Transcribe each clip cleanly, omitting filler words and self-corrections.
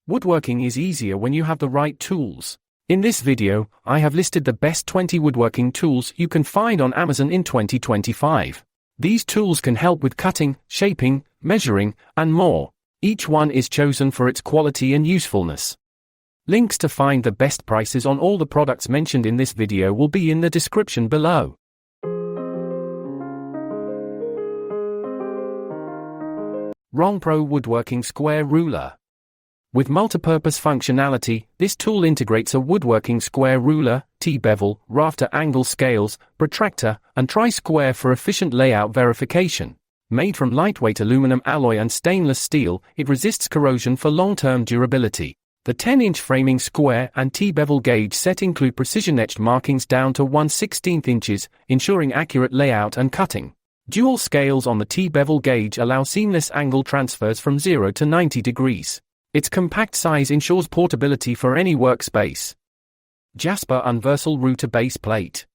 Woodworking is easier when you have the right tools. In this video, I have listed the best 20 woodworking tools you can find on Amazon in 2025. These tools can help with cutting, shaping, measuring, and more. Each one is chosen for its quality and usefulness. Links to find the best prices on all the products mentioned in this video will be in the description below. Rong Pro Woodworking Square Ruler. With multipurpose functionality, this tool integrates a woodworking square ruler, T-bevel, rafter angle scales, protractor, and tri-square for efficient layout verification. Made from lightweight aluminum alloy and stainless steel, it resists corrosion for long-term durability. The 10-inch framing square and T-bevel gauge set include precision-etched markings down to 1/16 inches, ensuring accurate layout and cutting. Dual scales on the T-bevel gauge allow seamless angle transfers from 0 to 90 degrees. Its compact size ensures portability for any workspace. Jasper Universal Router Base Plate.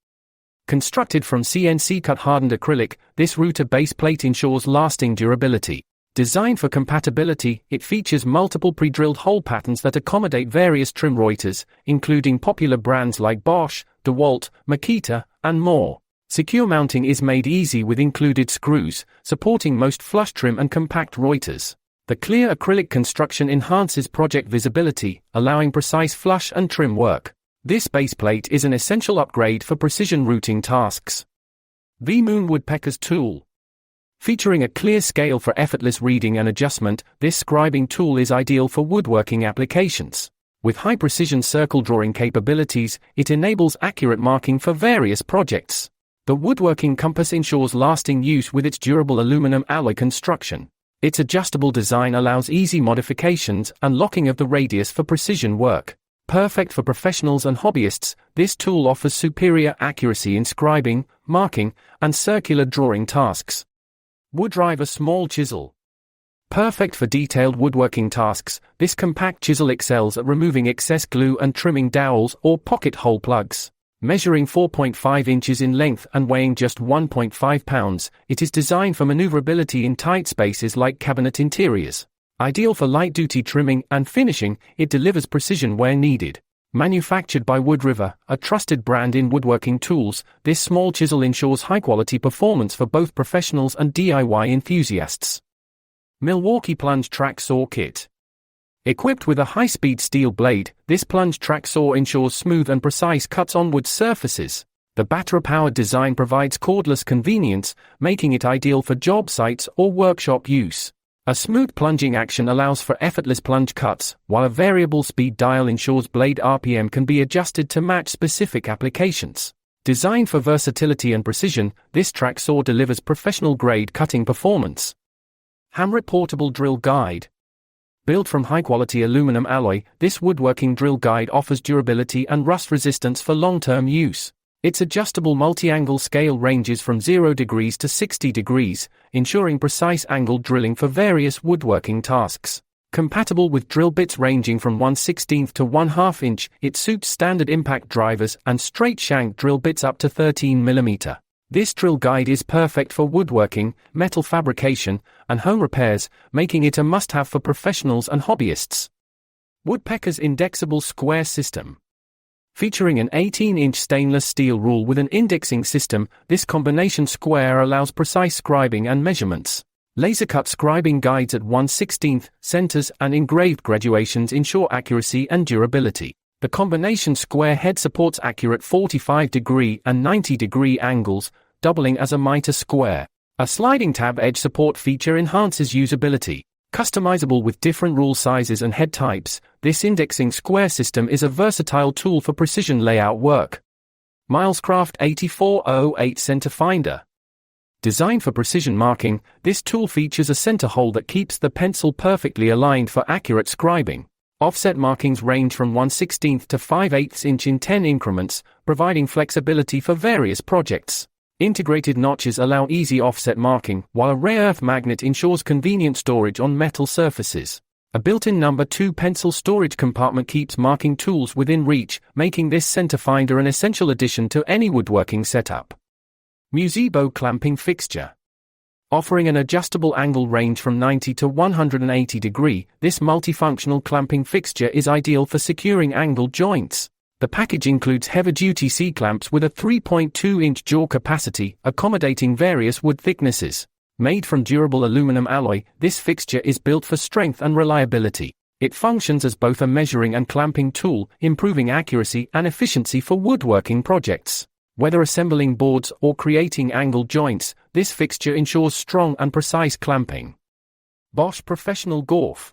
Constructed from CNC-cut hardened acrylic, this router base plate ensures lasting durability. Designed for compatibility, it features multiple pre-drilled hole patterns that accommodate various trim routers, including popular brands like Bosch, DeWalt, Makita, and more. Secure mounting is made easy with included screws, supporting most flush trim and compact routers. The clear acrylic construction enhances project visibility, allowing precise flush and trim work. This base plate is an essential upgrade for precision routing tasks. V-Moon Woodpecker's Tool. Featuring a clear scale for effortless reading and adjustment, this scribing tool is ideal for woodworking applications. With high-precision circle drawing capabilities, it enables accurate marking for various projects. The woodworking compass ensures lasting use with its durable aluminum alloy construction. Its adjustable design allows easy modifications and locking of the radius for precision work. Perfect for professionals and hobbyists, this tool offers superior accuracy in scribing, marking, and circular drawing tasks. Woodriver Small Chisel. Perfect for detailed woodworking tasks, this compact chisel excels at removing excess glue and trimming dowels or pocket hole plugs. Measuring 4.5 inches in length and weighing just 1.5 pounds, it is designed for maneuverability in tight spaces like cabinet interiors. Ideal for light-duty trimming and finishing, it delivers precision where needed. Manufactured by Woodriver, a trusted brand in woodworking tools, this small chisel ensures high-quality performance for both professionals and DIY enthusiasts. Milwaukee Plunge Track Saw Kit. Equipped with a high-speed steel blade, this plunge track saw ensures smooth and precise cuts on wood surfaces. The battery-powered design provides cordless convenience, making it ideal for job sites or workshop use. A smooth plunging action allows for effortless plunge cuts, while a variable speed dial ensures blade RPM can be adjusted to match specific applications. Designed for versatility and precision, this track saw delivers professional-grade cutting performance. Hamrit Portable Drill Guide. Built from high-quality aluminum alloy, this woodworking drill guide offers durability and rust resistance for long-term use. Its adjustable multi-angle scale ranges from 0 degrees to 60 degrees, ensuring precise angle drilling for various woodworking tasks. Compatible with drill bits ranging from 1/16 to 1/2 inch, it suits standard impact drivers and straight shank drill bits up to 13 mm. This drill guide is perfect for woodworking, metal fabrication, and home repairs, making it a must-have for professionals and hobbyists. Woodpecker's Indexable Square System. Featuring an 18-inch stainless steel rule with an indexing system, this combination square allows precise scribing and measurements. Laser-cut scribing guides at 1/16, centers, and engraved graduations ensure accuracy and durability. The combination square head supports accurate 45-degree and 90-degree angles, doubling as a mitre square. A sliding tab edge support feature enhances usability. Customizable with different rule sizes and head types, this indexing square system is a versatile tool for precision layout work. Milescraft 8408 Center Finder. Designed for precision marking, this tool features a center hole that keeps the pencil perfectly aligned for accurate scribing. Offset markings range from 1/16 to 5/8 inch in 10 increments, providing flexibility for various projects. Integrated notches allow easy offset marking, while a rare earth magnet ensures convenient storage on metal surfaces. A built-in number 2 pencil storage compartment keeps marking tools within reach, making this center finder an essential addition to any woodworking setup. Musebo Clamping Fixture. Offering an adjustable angle range from 90 to 180 degree, this multifunctional clamping fixture is ideal for securing angled joints. The package includes heavy-duty C-clamps with a 3.2-inch jaw capacity, accommodating various wood thicknesses. Made from durable aluminum alloy, this fixture is built for strength and reliability. It functions as both a measuring and clamping tool, improving accuracy and efficiency for woodworking projects. Whether assembling boards or creating angled joints, this fixture ensures strong and precise clamping. Bosch Professional Gorf.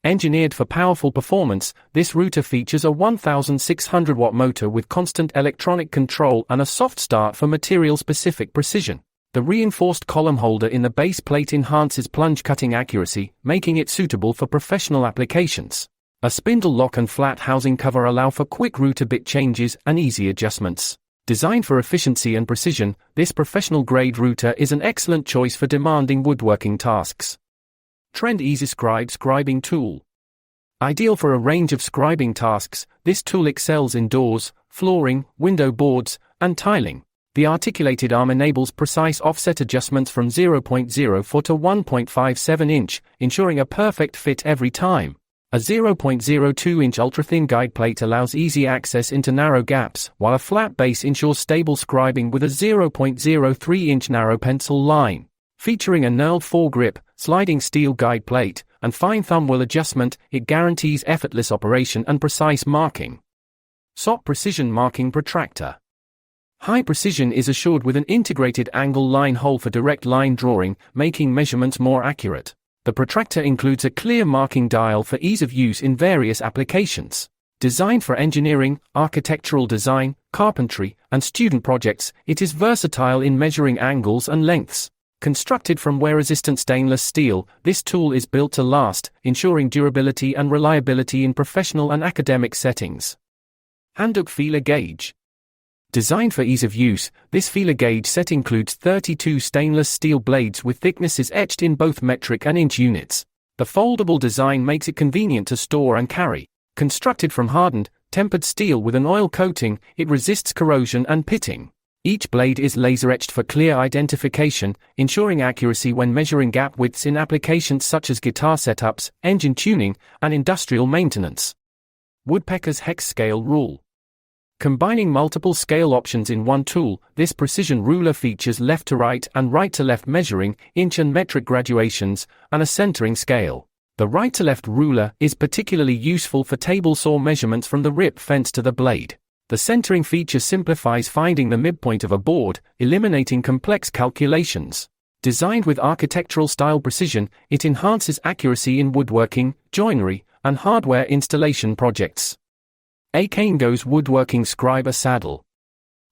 Engineered for powerful performance, this router features a 1600-watt motor with constant electronic control and a soft start for material-specific precision. The reinforced column holder in the base plate enhances plunge cutting accuracy, making it suitable for professional applications. A spindle lock and flat housing cover allow for quick router bit changes and easy adjustments. Designed for efficiency and precision, this professional-grade router is an excellent choice for demanding woodworking tasks. Trend Easy Scribe Scribing Tool. Ideal for a range of scribing tasks, this tool excels in doors, flooring, window boards, and tiling. The articulated arm enables precise offset adjustments from 0.04 to 1.57 inch, ensuring a perfect fit every time. A 0.02-inch ultra-thin guide plate allows easy access into narrow gaps, while a flat base ensures stable scribing with a 0.03-inch narrow pencil line. Featuring a knurled foregrip, sliding steel guide plate, and fine thumb wheel adjustment, it guarantees effortless operation and precise marking. SOP Precision Marking Protractor. High precision is assured with an integrated angle line hole for direct line drawing, making measurements more accurate. The protractor includes a clear marking dial for ease of use in various applications. Designed for engineering, architectural design, carpentry, and student projects, it is versatile in measuring angles and lengths. Constructed from wear-resistant stainless steel, this tool is built to last, ensuring durability and reliability in professional and academic settings. Handhook Feeler Gauge. Designed for ease of use, this feeler gauge set includes 32 stainless steel blades with thicknesses etched in both metric and inch units. The foldable design makes it convenient to store and carry. Constructed from hardened, tempered steel with an oil coating, it resists corrosion and pitting. Each blade is laser-etched for clear identification, ensuring accuracy when measuring gap widths in applications such as guitar setups, engine tuning, and industrial maintenance. Woodpecker's Hex Scale Rule. Combining multiple scale options in one tool, this precision ruler features left-to-right and right-to-left measuring, inch and metric graduations, and a centering scale. The right-to-left ruler is particularly useful for table saw measurements from the rip fence to the blade. The centering feature simplifies finding the midpoint of a board, eliminating complex calculations. Designed with architectural-style precision, it enhances accuracy in woodworking, joinery, and hardware installation projects. Akango's Woodworking Scriber Saddle.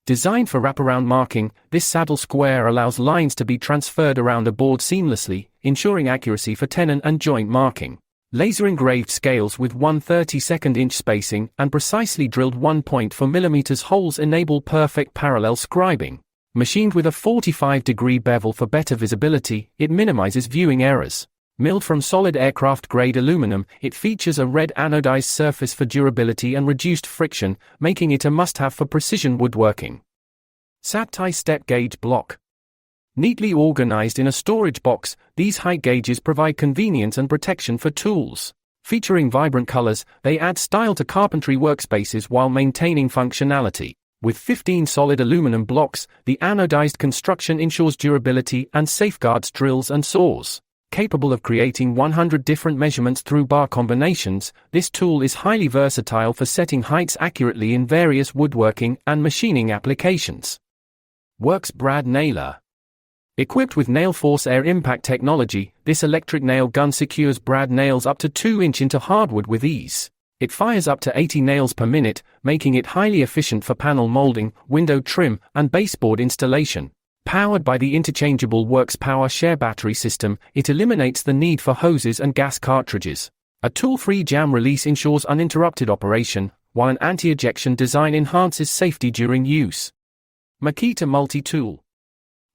Designed for wraparound marking, this saddle square allows lines to be transferred around a board seamlessly, ensuring accuracy for tenon and joint marking. Laser-engraved scales with 1/32 inch spacing and precisely drilled 1.4 mm holes enable perfect parallel scribing. Machined with a 45-degree bevel for better visibility, it minimizes viewing errors. Milled from solid aircraft-grade aluminum, it features a red anodized surface for durability and reduced friction, making it a must-have for precision woodworking. Saptie Step Gauge Block. Neatly organized in a storage box, these height gauges provide convenience and protection for tools. Featuring vibrant colors, they add style to carpentry workspaces while maintaining functionality. With 15 solid aluminum blocks, the anodized construction ensures durability and safeguards drills and saws. Capable of creating 100 different measurements through bar combinations, this tool is highly versatile for setting heights accurately in various woodworking and machining applications. Works Brad Nailer. Equipped with nail force air impact technology, this electric nail gun secures brad nails up to 2 inch into hardwood with ease. It fires up to 80 nails per minute, making it highly efficient for panel molding, window trim, and baseboard installation. Powered by the interchangeable Works Power Share battery system, it eliminates the need for hoses and gas cartridges. A tool-free jam release ensures uninterrupted operation, while an anti-ejection design enhances safety during use. Makita Multi-Tool.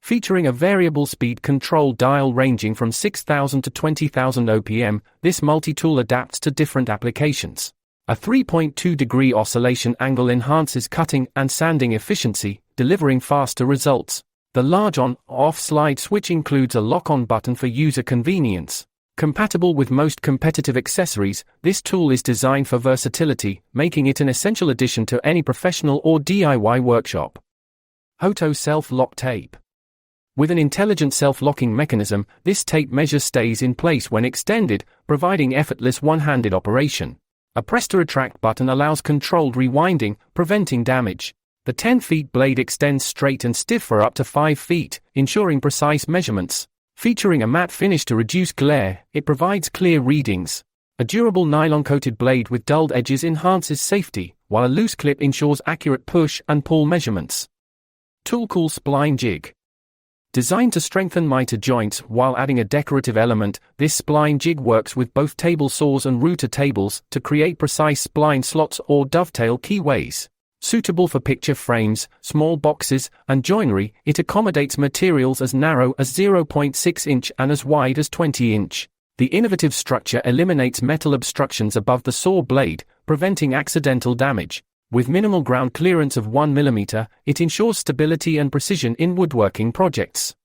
Featuring a variable speed control dial ranging from 6,000 to 20,000 OPM, this multi-tool adapts to different applications. A 3.2-degree oscillation angle enhances cutting and sanding efficiency, delivering faster results. The large on-off slide switch includes a lock-on button for user convenience. Compatible with most competitive accessories, this tool is designed for versatility, making it an essential addition to any professional or DIY workshop. Auto self-lock tape. With an intelligent self-locking mechanism, this tape measure stays in place when extended, providing effortless one-handed operation. A press-to-retract button allows controlled rewinding, preventing damage. The 10-feet blade extends straight and stiff for up to 5 feet, ensuring precise measurements. Featuring a matte finish to reduce glare, it provides clear readings. A durable nylon-coated blade with dulled edges enhances safety, while a loose clip ensures accurate push and pull measurements. Tool-cool spline jig. Designed to strengthen miter joints while adding a decorative element, this spline jig works with both table saws and router tables to create precise spline slots or dovetail keyways. Suitable for picture frames, small boxes, and joinery, it accommodates materials as narrow as 0.6 inch and as wide as 20 inch. The innovative structure eliminates metal obstructions above the saw blade, preventing accidental damage. With minimal ground clearance of 1 mm, it ensures stability and precision in woodworking projects.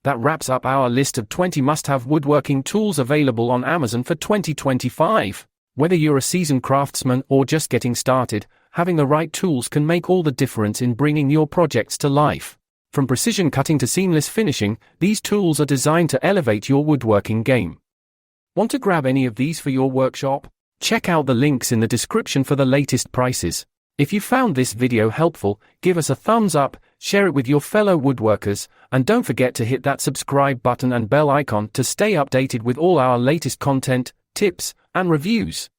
That wraps up our list of 20 must-have woodworking tools available on Amazon for 2025. Whether you're a seasoned craftsman or just getting started, having the right tools can make all the difference in bringing your projects to life. From precision cutting to seamless finishing, these tools are designed to elevate your woodworking game. Want to grab any of these for your workshop? Check out the links in the description for the latest prices. If you found this video helpful, give us a thumbs up, share it with your fellow woodworkers, and don't forget to hit that subscribe button and bell icon to stay updated with all our latest content, tips, and reviews.